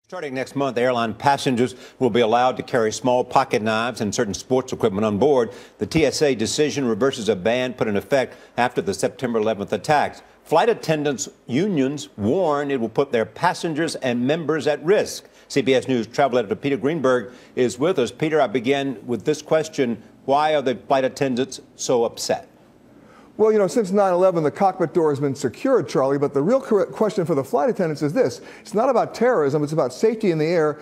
Starting next month, airline passengers will be allowed to carry small pocket knives and certain sports equipment on board. The TSA decision reverses a ban put in effect after the September 11th attacks. Flight attendants unions warn it will put their passengers and members at risk. CBS News travel editor Peter Greenberg is with us. Peter, I begin with this question. Why are the flight attendants so upset? Well, you know, since 9/11, the cockpit door has been secured, Charlie, but the real question for the flight attendants is this. It's not about terrorism, it's about safety in the air.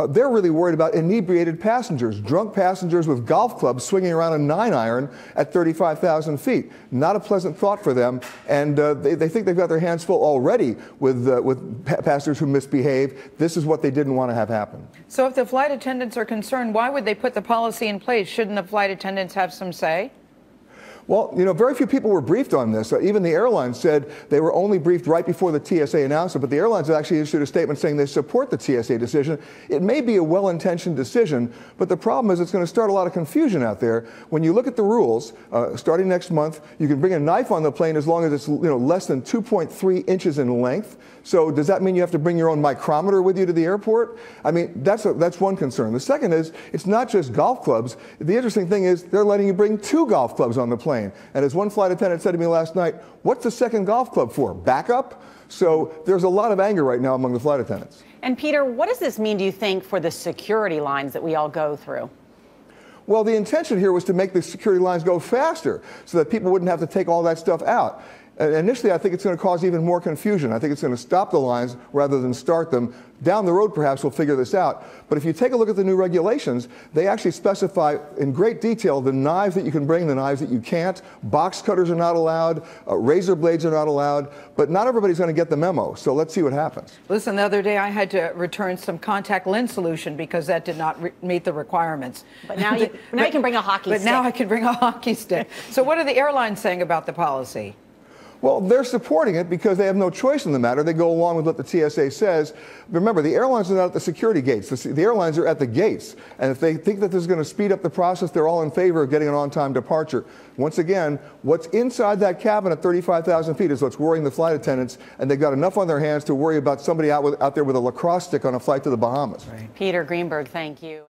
They're really worried about inebriated passengers, drunk passengers with golf clubs swinging around a 9-iron at 35,000 feet. Not a pleasant thought for them, and they think they've got their hands full already with passengers who misbehave. This is what they didn't want to have happen. So if the flight attendants are concerned, why would they put the policy in place? Shouldn't the flight attendants have some say? Well, you know, very few people were briefed on this. Even the airlines said they were only briefed right before the TSA announced it, but the airlines actually issued a statement saying they support the TSA decision. It may be a well-intentioned decision, but the problem is it's going to start a lot of confusion out there. When you look at the rules, starting next month, you can bring a knife on the plane as long as it's less than 2.3 inches in length. So does that mean you have to bring your own micrometer with you to the airport? I mean, that's one concern. The second is it's not just golf clubs. The interesting thing is they're letting you bring 2 golf clubs on the plane. And as one flight attendant said to me last night, what's the second golf club for? Backup? So there's a lot of anger right now among the flight attendants. And Peter, what does this mean, do you think, for the security lines that we all go through? Well, the intention here was to make the security lines go faster so that people wouldn't have to take all that stuff out. Initially, I think it's going to cause even more confusion. I think it's going to stop the lines rather than start them. Down the road, perhaps, we'll figure this out. But if you take a look at the new regulations, they actually specify in great detail the knives that you can bring, the knives that you can't. Box cutters are not allowed. Razor blades are not allowed. But not everybody's going to get the memo. So let's see what happens. Listen, the other day I had to return some contact lens solution because that did not meet the requirements. But now you can bring a hockey stick. But now I can bring a hockey stick. So what are the airlines saying about the policy? Well, they're supporting it because they have no choice in the matter. They go along with what the TSA says. Remember, the airlines are not at the security gates. The airlines are at the gates. And if they think that this is going to speed up the process, they're all in favor of getting an on-time departure. Once again, what's inside that cabin at 35,000 feet is what's worrying the flight attendants, and they've got enough on their hands to worry about somebody out there with a lacrosse stick on a flight to the Bahamas. Right. Peter Greenberg, thank you.